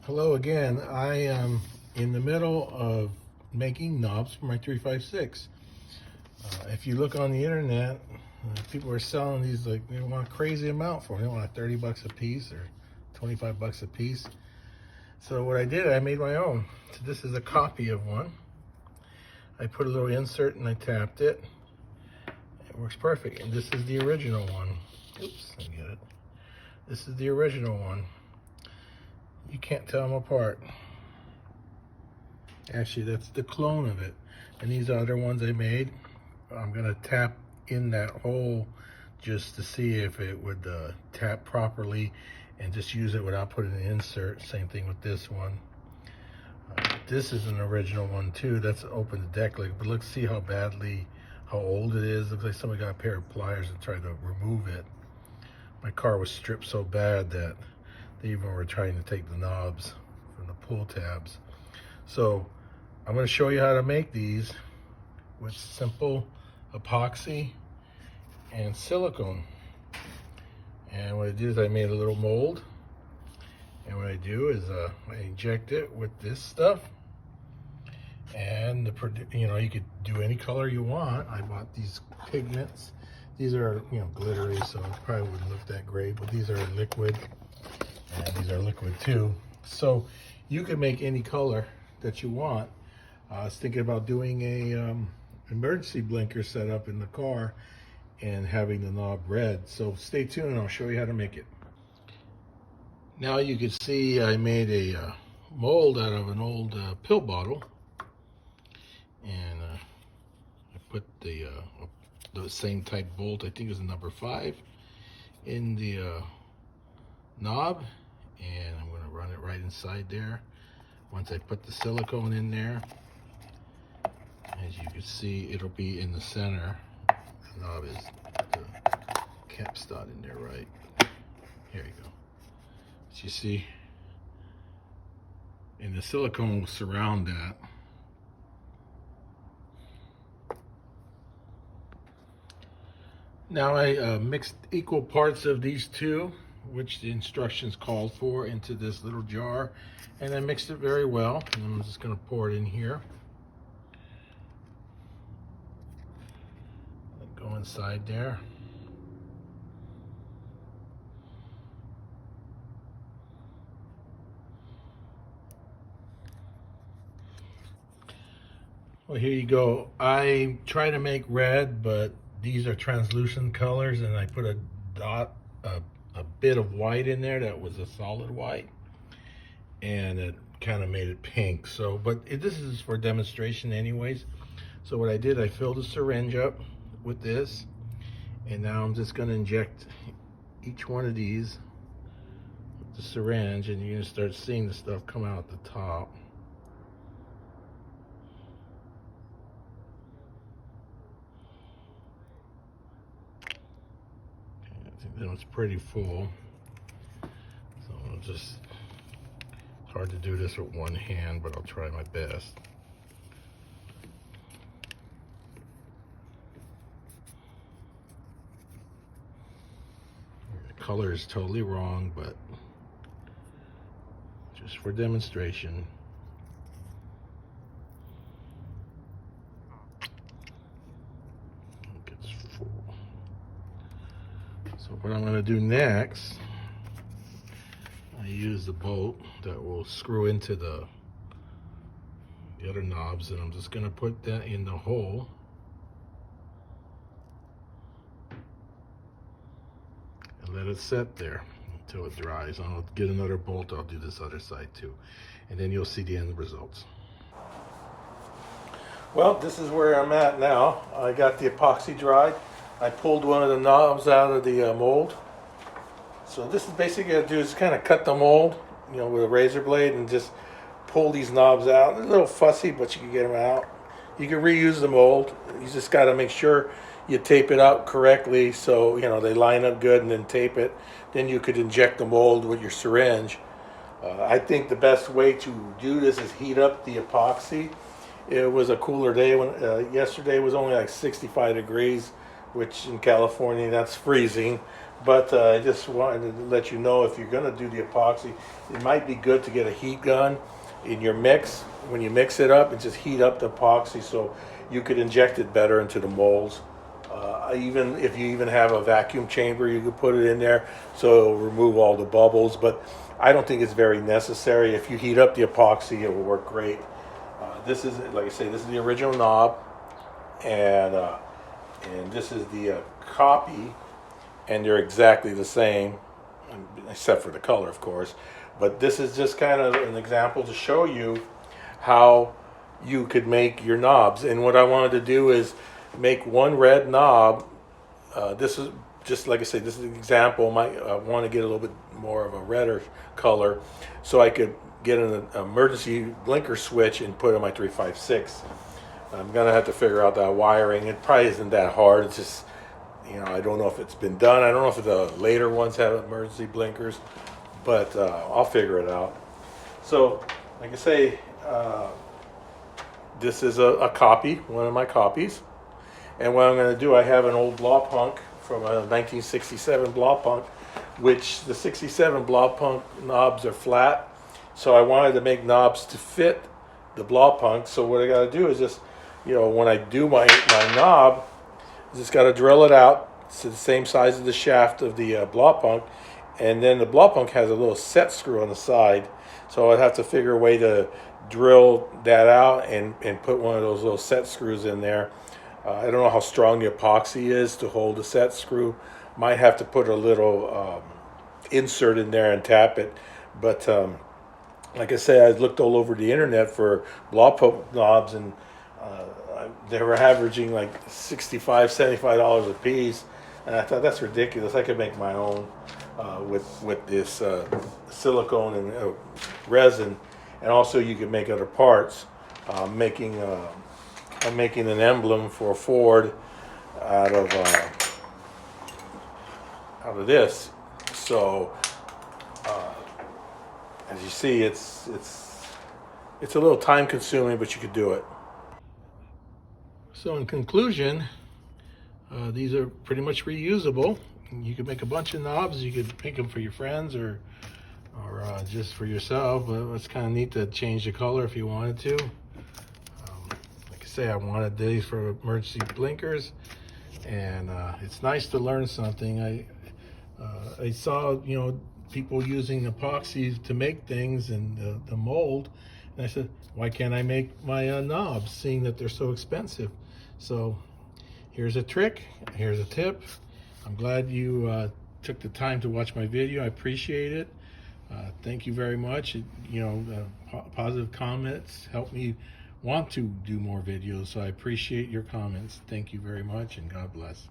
Hello again. I am in the middle of making knobs for my 356. If you look on the internet, people are selling these, like, they want a crazy amount for them. They want 30 bucks a piece or 25 bucks a piece. So what I did, I made my own. So this is a copy of one. I put a little insert and I tapped it. It works perfect. And this is the original one. Oops, I get it. This is the original one. You can't tell them apart. Actually, that's the clone of it. And these other ones I made, I'm gonna tap in that hole just to see if it would tap properly and just use it without putting an insert. Same thing with this one. This is an original one too. That's open the deck lid, but let's see how old it is. Looks like somebody got a pair of pliers and tried to remove it. My car was stripped so bad that they even were trying to take the knobs from the pull tabs. So I'm going to show you how to make these with simple epoxy and silicone. And what I did is I made a little mold, and what I do is I inject it with this stuff, and you could do any color you want. I bought these pigments. These are glittery, so it probably wouldn't look that great, but these are liquid. And these are liquid too. So you can make any color that you want. I was thinking about doing a emergency blinker setup in the car and having the knob red. So stay tuned and I'll show you how to make it. Now you can see I made a mold out of an old pill bottle. And I put the same type bolt, I think it was number 5, in the knob, and I'm going to run it right inside there. Once I put the silicone in there, as you can see, it'll be in the center. The knob is the capstan in there, right? Here you go. As you see, and the silicone will surround that. Now I mixed equal parts of these two, which the instructions called for, into this little jar, and I mixed it very well. And I'm just going to pour it in here. Go inside there. Well, here you go. I try to make red, but these are translucent colors, and I put a bit of white in there that was a solid white, and it kind of made it pink. So, but this is for demonstration anyways. So what I did, I filled a syringe up with this, and now I'm just going to inject each one of these with the syringe, and you're going to start seeing the stuff come out the top. Then it's pretty full, so I'll just, it's hard to do this with one hand, but I'll try my best. The color is totally wrong, but just for demonstration. It gets full. So what I'm going to do next, I use the bolt that will screw into the other knobs, and I'm just going to put that in the hole. And let it set there until it dries. I'll get another bolt, I'll do this other side too. And then you'll see the end results. Well, this is where I'm at now. I got the epoxy dried. I pulled one of the knobs out of the mold. So this is basically what I do is kind of cut the mold, with a razor blade, and just pull these knobs out. They're a little fussy, but you can get them out. You can reuse the mold. You just got to make sure you tape it out correctly so they line up good, and then tape it. Then you could inject the mold with your syringe. I think the best way to do this is heat up the epoxy. It was a cooler day. Yesterday was only like 65 degrees, which in California, that's freezing. But I just wanted to let you know, if you're going to do the epoxy, it might be good to get a heat gun in your mix. When you mix it up, and just heat up the epoxy so you could inject it better into the molds. Even if you even have a vacuum chamber, you could put it in there so it'll remove all the bubbles. But I don't think it's very necessary. If you heat up the epoxy, it will work great. This is, like I say, this is the original knob, and this is the copy, and they're exactly the same, except for the color, of course. But this is just kind of an example to show you how you could make your knobs. And what I wanted to do is make one red knob. This is just, like I say, this is an example. I want to get a little bit more of a redder color so I could get an emergency blinker switch and put on my 356. I'm gonna have to figure out that wiring. It probably isn't that hard. It's just, I don't know if it's been done. I don't know if the later ones have emergency blinkers, but I'll figure it out. So, like I say, this is a copy, one of my copies. And what I'm going to do, I have an old Blaupunkt from a 1967 Blaupunkt, which the 67 Blaupunkt knobs are flat. So I wanted to make knobs to fit the Blaupunkt. So what I got to do is just, when I do my knob, I just got to drill it out. It's the same size as the shaft of the Blaupunkt. And then the Blaupunkt has a little set screw on the side. So I'd have to figure a way to drill that out and put one of those little set screws in there. I don't know how strong the epoxy is to hold the set screw. Might have to put a little insert in there and tap it. But like I say, I looked all over the internet for Blaupunkt knobs, and they were averaging like $65, $75 a piece. And I thought, that's ridiculous. I could make my own with this silicone and resin. And also you can make other parts. I'm making an emblem for Ford out of this. So as you see, it's a little time consuming, but you could do it. So in conclusion, these are pretty much reusable. You could make a bunch of knobs. You could make them for your friends or just for yourself. But it's kind of neat to change the color if you wanted to. Like I say, I wanted these for emergency blinkers, and it's nice to learn something. I saw people using epoxy to make things and the mold, and I said, why can't I make my knobs, seeing that they're so expensive? So here's a trick, here's a tip. I'm glad you took the time to watch my video. I appreciate it. Thank you very much. Positive comments help me want to do more videos, so I appreciate your comments. Thank you very much, and God bless.